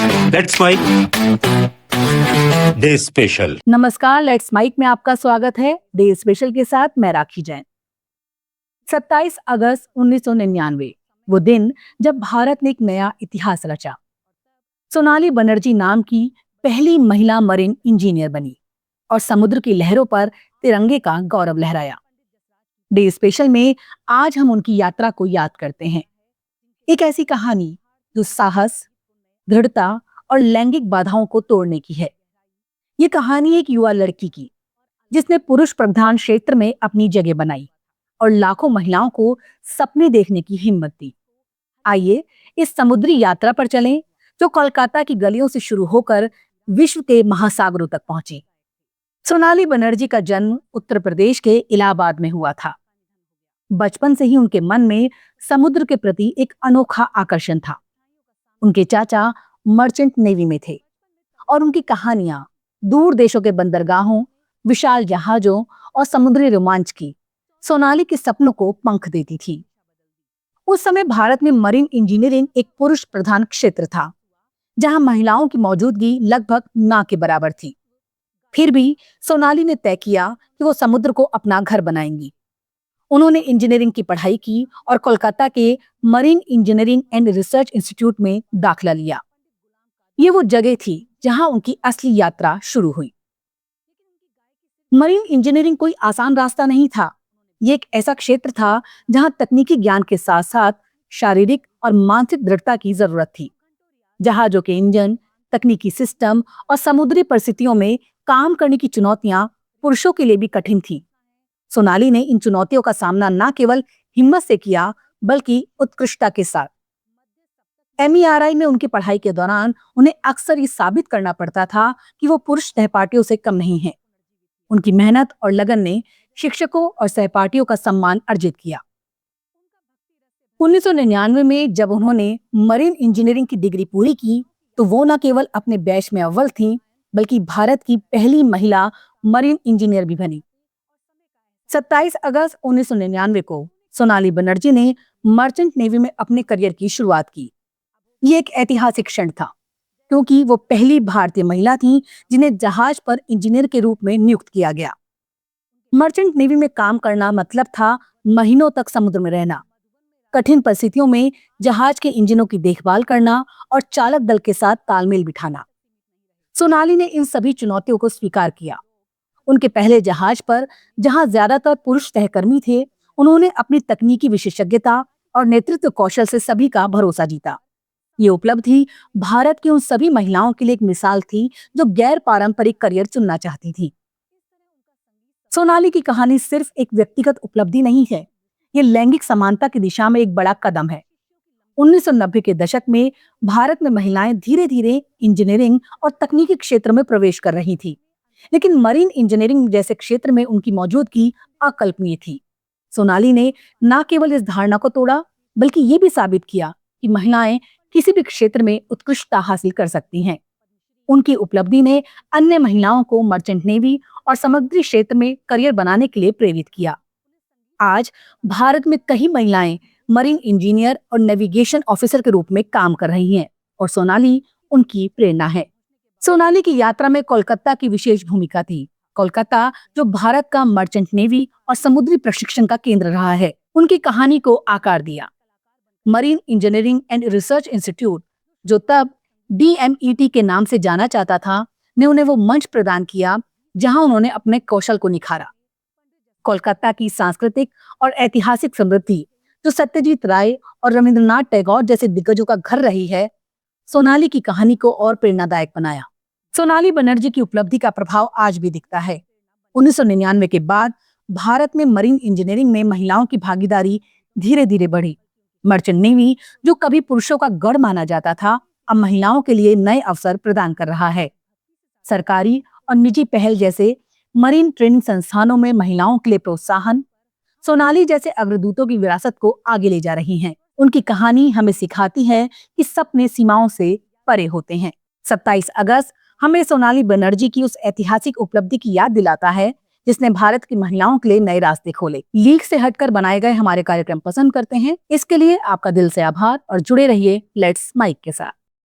Let's mic day special. नमस्कार, let's mic में आपका स्वागत है। डे स्पेशल के साथ मैं राखी जैन। 27 अगस्त 1999 वो दिन जब भारत ने एक नया इतिहास रचा। सोनाली बनर्जी नाम की पहली महिला मरीन इंजीनियर बनी और समुद्र की लहरों पर तिरंगे का गौरव लहराया। डे स्पेशल में आज हम उनकी यात्रा को याद करते हैं। एक ऐसी कहानी जो साहस, दृढ़ता और लैंगिक बाधाओं को तोड़ने की है। ये कहानी एक युवा लड़की की जिसने पुरुष प्रधान क्षेत्र में अपनी जगह बनाई और लाखों महिलाओं को सपने देखने की हिम्मत दी। आइए इस समुद्री यात्रा पर चलें जो कोलकाता की गलियों से शुरू होकर विश्व के महासागरों तक पहुंची। सोनाली बनर्जी का जन्म उत्तर प्रदेश के इलाहाबाद में हुआ था। बचपन से ही उनके मन में समुद्र के प्रति एक अनोखा आकर्षण था। उनके चाचा मर्चेंट नेवी में थे और उनकी कहानियां दूर देशों के बंदरगाहों, विशाल जहाजों और समुद्री रोमांच की सोनाली के सपनों को पंख देती थी। उस समय भारत में मरीन इंजीनियरिंग एक पुरुष प्रधान क्षेत्र था, जहां महिलाओं की मौजूदगी लगभग ना के बराबर थी। फिर भी सोनाली ने तय किया कि वो समुद्र को अपना घर बनाएंगी। उन्होंने इंजीनियरिंग की पढ़ाई की और कोलकाता के marine engineering and research institute में दाखिला लिया। ये वो जगह थी जहां उनकी असली यात्रा शुरू हुई। मरीन इंजीनियरिंग कोई आसान रास्ता नहीं था। ये एक ऐसा क्षेत्र था जहां तकनीकी ज्ञान के साथ साथ शारीरिक और मानसिक दृढ़ता की जरूरत थी। जहाजों के इंजन, तकनीकी सिस्टम और समुद्री परिस्थितियों में काम करने की चुनौतियां पुरुषों के लिए भी कठिन थी। सोनाली ने इन चुनौतियों का सामना न केवल हिम्मत से किया बल्कि उत्कृष्टता के साथ। MERI में उनकी पढ़ाई के दौरान उन्हें अक्सर ये साबित करना पड़ता था कि वो पुरुष सहपाठियों से कम नहीं हैं। उनकी मेहनत और लगन ने शिक्षकों और सहपाठियों का सम्मान अर्जित किया। 1999 में जब उन्होंने मरीन इंजीनियरिंग की डिग्री पूरी की तो वो न केवल अपने बैच में अव्वल थीं, बल्कि भारत की पहली महिला मरीन इंजीनियर भी बनी। 27 अगस्त 1999 को सोनाली बनर्जी ने मर्चेंट नेवी में अपने करियर की शुरुआत की। ये एक ऐतिहासिक क्षण था क्योंकि वो पहली भारतीय महिला थीं जिन्हें जहाज पर इंजीनियर के रूप में नियुक्त किया गया। मर्चेंट नेवी में काम करना मतलब था महीनों तक समुद्र में रहना, कठिन परिस्थितियों में जहाज के इंजनों की देखभाल करना और चालक दल के साथ तालमेल बिठाना। सोनाली ने इन सभी चुनौतियों को स्वीकार किया। उनके पहले जहाज पर, जहां ज्यादातर पुरुष सहकर्मी थे, उन्होंने अपनी तकनीकी विशेषज्ञता और नेतृत्व कौशल से सभी का भरोसा जीता। ये उपलब्धि भारत की उन सभी महिलाओं के लिए एक मिसाल थी जो गैर पारंपरिक करियर चुनना चाहती थी। सोनाली की कहानी सिर्फ एक व्यक्तिगत उपलब्धि नहीं है, ये लैंगिक समानता की दिशा में एक बड़ा कदम है। 1990 के दशक में भारत में महिलाएं धीरे धीरे इंजीनियरिंग और तकनीकी क्षेत्र में प्रवेश कर रही थी, लेकिन मरीन इंजीनियरिंग जैसे क्षेत्र में उनकी मौजूदगी अकल्पनीय थी। सोनाली ने न केवल इस धारणा को तोड़ा बल्कि ये भी साबित किया कि महिलाएं किसी भी क्षेत्र में उत्कृष्टता हासिल कर सकती हैं। उनकी उपलब्धि ने अन्य महिलाओं को मर्चेंट नेवी और समुद्री क्षेत्र में करियर बनाने के लिए प्रेरित किया। आज भारत में कई महिलाएं मरीन इंजीनियर और नेविगेशन ऑफिसर के रूप में काम कर रही हैं और सोनाली उनकी प्रेरणा है। सोनाली की यात्रा में कोलकाता की विशेष भूमिका थी। कोलकाता जो भारत का मर्चेंट नेवी और समुद्री प्रशिक्षण का केंद्र रहा है, उनकी कहानी को आकार दिया। Marine engineering and research institute, जो तब DMET के नाम से जाना जाता था, ने उन्हें वो मंच प्रदान किया जहां उन्होंने अपने कौशल को निखारा। कोलकाता की सांस्कृतिक और ऐतिहासिक समृद्धि, जो सत्यजीत राय और रविंद्रनाथ टैगोर जैसे दिग्गजों का घर रही है, सोनाली की कहानी को और प्रेरणादायक बनाया। सोनाली बनर्जी की उपलब्धि का प्रभाव आज भी दिखता है। 1999 के बाद भारत में मरीन इंजीनियरिंग में महिलाओं की भागीदारी धीरे धीरे बढ़ी। मर्चेंट नेवी, जो कभी पुरुषों का गढ़ माना जाता था, अब महिलाओं के लिए नए अवसर प्रदान कर रहा है। सरकारी और निजी पहल जैसे मरीन ट्रेनिंग संस्थानों में महिलाओं के लिए प्रोत्साहन सोनाली जैसे अग्रदूतों की विरासत को आगे ले जा रही हैं। उनकी कहानी हमें सिखाती है कि सपने सीमाओं से परे होते हैं। 27 अगस्त हमें सोनाली बनर्जी की उस ऐतिहासिक उपलब्धि की याद दिलाता है जिसने भारत की महिलाओं के लिए नए रास्ते खोले। लीक से हटकर बनाए गए हमारे कार्यक्रम पसंद करते हैं, इसके लिए आपका दिल से आभार और जुड़े रहिए लेट्स माइक के साथ।